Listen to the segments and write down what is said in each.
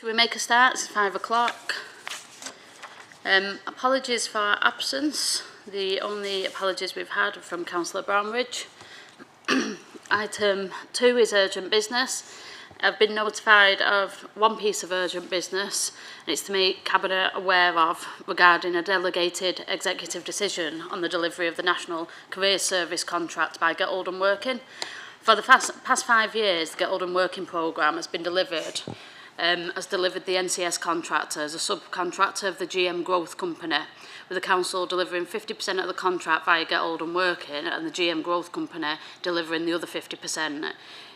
Shall we make a start? It's 5 o'clock. Apologies for our absence. The only apologies we've had are from Councillor Brownridge. Item 2 is urgent business. I've been notified of one piece of urgent business, and it's to make Cabinet aware of regarding a delegated executive decision on the delivery of the National Career Service contract by Get Oldham Working. For the past 5 years, the Get Oldham Working programme has delivered the NCS contractor as a subcontractor of the GM Growth Company, with the council delivering 50% of the contract via Get Oldham Working and the GM Growth Company delivering the other 50%.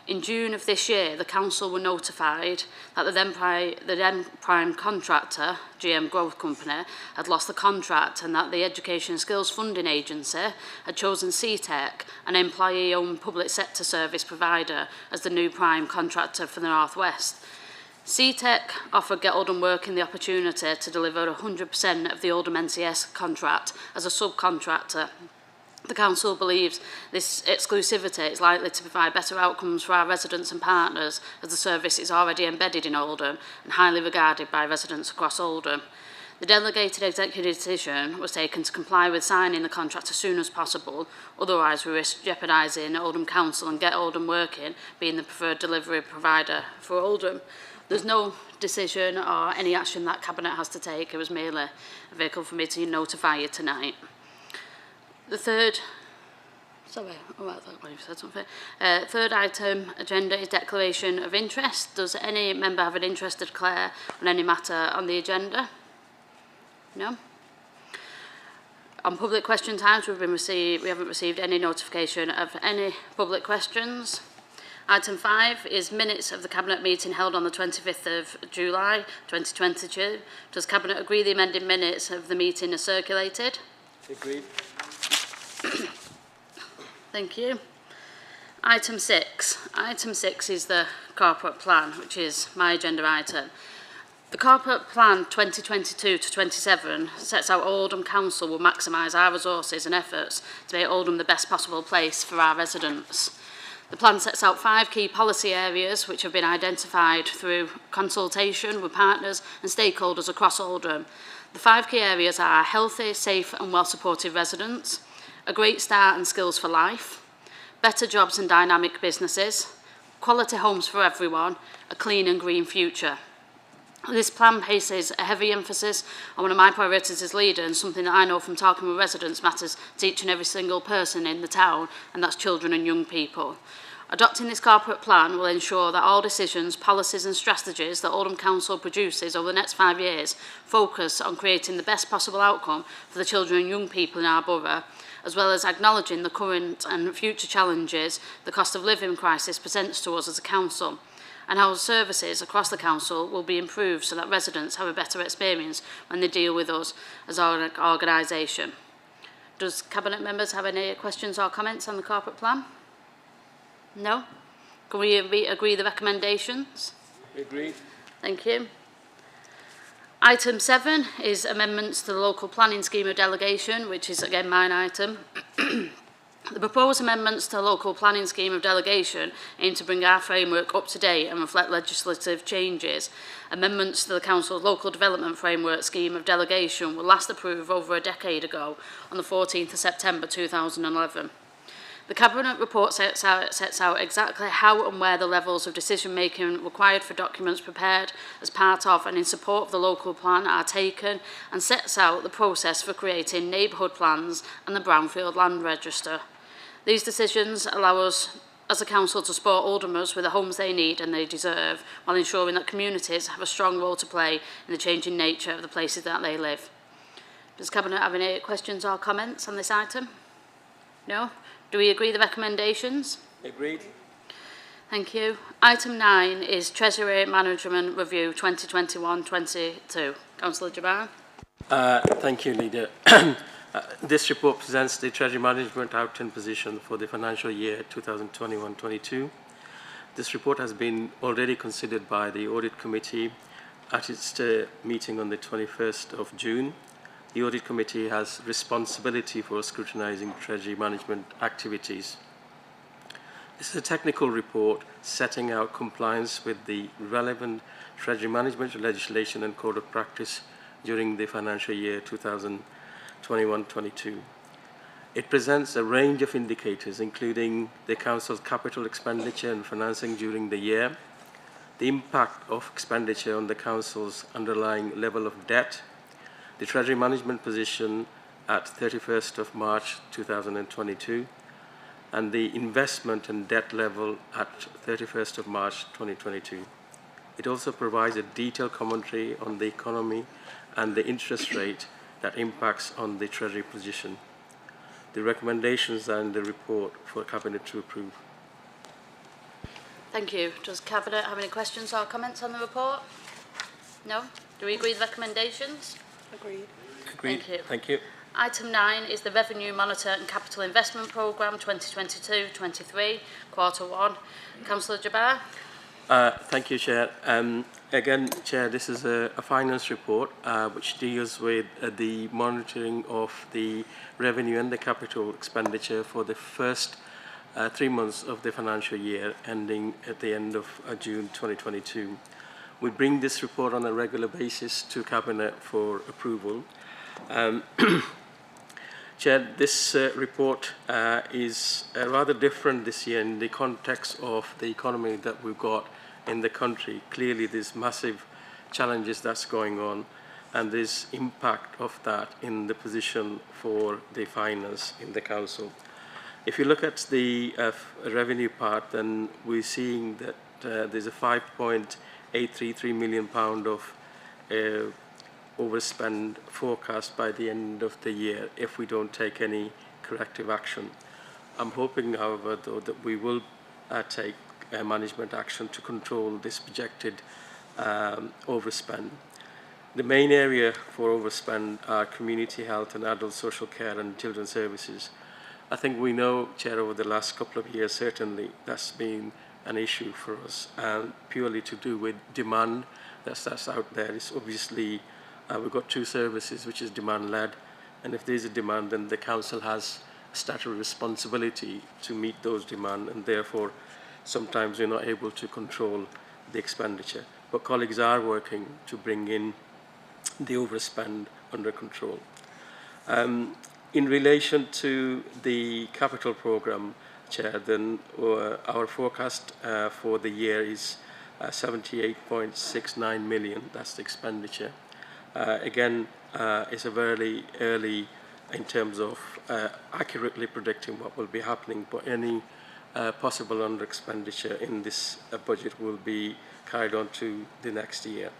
In June of this year, the council were notified that the then prime contractor, GM Growth Company, had lost the contract and that the Education and Skills Funding Agency had chosen CTEC, an employee-owned public sector service provider, as the new prime contractor for the North West. CTEC offered Get Oldham Working the opportunity to deliver 100% of the Oldham NCS contract as a subcontractor. The council believes this exclusivity is likely to provide better outcomes for our residents and partners, as the service is already embedded in Oldham and highly regarded by residents across Oldham. The delegated executive decision was taken to comply with signing the contract as soon as possible, otherwise we risk jeopardising Oldham Council and Get Oldham Working being the preferred delivery provider for Oldham. There's no decision or any action that Cabinet has to take. It was merely a vehicle for me to notify you tonight. The third item agenda is declaration of interest. Does any member have an interest to declare on any matter on the agenda? No? On public question times, we haven't received any notification of any public questions. Item 5 is minutes of the Cabinet meeting held on the 25th of July 2022. Does Cabinet agree the amended minutes of the meeting are circulated? Agreed. Thank you. Item 6. Item 6 is the corporate plan, which is my agenda item. The corporate plan 2022 to 27 sets out Oldham Council will maximise our resources and efforts to make Oldham the best possible place for our residents. The plan sets out 5 key policy areas which have been identified through consultation with partners and stakeholders across Oldham. The 5 key areas are healthy, safe and well-supported residents, a great start and skills for life, better jobs and dynamic businesses, quality homes for everyone, a clean and green future. This plan places a heavy emphasis on one of my priorities as leader, and something that I know from talking with residents matters to each and every single person in the town, and that's children and young people. Adopting this corporate plan will ensure that all decisions, policies and strategies that Oldham Council produces over the next 5 years focus on creating the best possible outcome for the children and young people in our borough, as well as acknowledging the current and future challenges the cost of living crisis presents to us as a council, and how services across the council will be improved so that residents have a better experience when they deal with us as an organisation. Does Cabinet members have any questions or comments on the corporate plan? No? Can we agree the recommendations? Agreed. Thank you. Item 7 is amendments to the local planning scheme of delegation, which is again mine item. The proposed amendments to the local planning scheme of delegation aim to bring our framework up to date and reflect legislative changes. Amendments to the Council's local development framework scheme of delegation were last approved over a decade ago on the 14th of September 2011. The Cabinet report sets out exactly how and where the levels of decision-making required for documents prepared as part of and in support of the local plan are taken, and sets out the process for creating neighbourhood plans and the Brownfield Land Register. These decisions allow us as a council to support Oldhamers with the homes they need and they deserve, while ensuring that communities have a strong role to play in the changing nature of the places that they live. Does Cabinet have any questions or comments on this item? No? Do we agree the recommendations? Agreed. Thank you. Item 9 is Treasury Management Review 2021-22. Councillor Jabbar. Thank you, Leader. This report presents the Treasury Management outturn position for the financial year 2021-22. This report has been already considered by the Audit Committee at its meeting on the 21st of June. The Audit Committee has responsibility for scrutinising Treasury management activities. This is a technical report setting out compliance with the relevant Treasury management legislation and code of practice during the financial year 2021-22. It presents a range of indicators, including the Council's capital expenditure and financing during the year, the impact of expenditure on the Council's underlying level of debt, the Treasury management position at 31st of March 2022, and the investment and debt level at 31st of March 2022. It also provides a detailed commentary on the economy and the interest rate that impacts on the Treasury position. The recommendations are in the report for Cabinet to approve. Thank you. Does Cabinet have any questions or comments on the report? No? Do we agree with the recommendations? Agreed. Agreed. Thank you. Thank you. Item 9 is the Revenue Monitor and Capital Investment Programme 2022-23, Quarter 1. Councillor Jabbar. Thank you, Chair. Again, Chair, this is a finance report which deals with the monitoring of the revenue and the capital expenditure for the first 3 months of the financial year ending at the end of June 2022. We bring this report on a regular basis to Cabinet for approval. Chair, this report is rather different this year in the context of the economy that we've got in the country. Clearly, there's massive challenges that's going on, and there's impact of that in the position for the finance in the council. If you look at the revenue part, then we're seeing that there's a £5.833 million of overspend forecast by the end of the year if we don't take any corrective action. I'm hoping, however, though, that we will take management action to control this projected overspend. The main area for overspend are community health and adult social care and children's services. I think we know, Chair, over the last couple of years, certainly that's been an issue for us, and purely to do with demand that's out there. It's obviously, we've got 2 services, which is demand-led, and if there's a demand, then the council has a statutory responsibility to meet those demands, and therefore sometimes we're not able to control the expenditure. But colleagues are working to bring in the overspend under control. In relation to the capital programme, Chair, then our forecast for the year is 78.69 million. That's the expenditure. Again, it's a very early in terms of accurately predicting what will be happening, but any possible under expenditure in this budget will be carried on to the next year.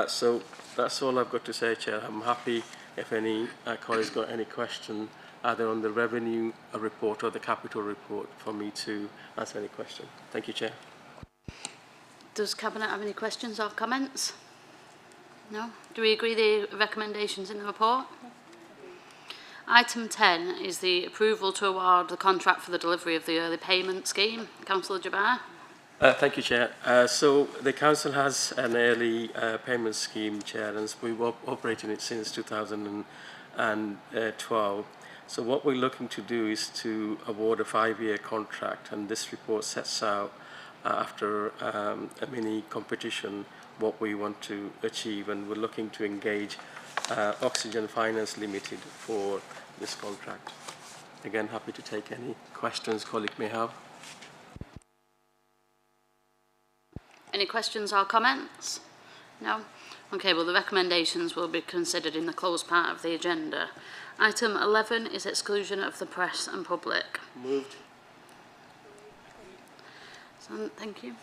So that's all I've got to say, Chair. I'm happy if any colleagues got any question either on the revenue report or the capital report for me to answer any question. Thank you, Chair. Does Cabinet have any questions or comments? No? Do we agree the recommendations in the report? Item 10 is the approval to award the contract for the delivery of the early payment scheme. Councillor Jabbar. Thank you, Chair. So the Council has an early payment scheme, Chair, and we've operated it since 2012. So what we're looking to do is to award a 5-year contract, and this report sets out, after a mini competition, what we want to achieve, and we're looking to engage Oxygen Finance Limited for this contract. Again, happy to take any questions colleagues may have. Any questions or comments? No? Okay, well, the recommendations will be considered in the closed part of the agenda. Item 11 is exclusion of the press and public. Moved. So, thank you.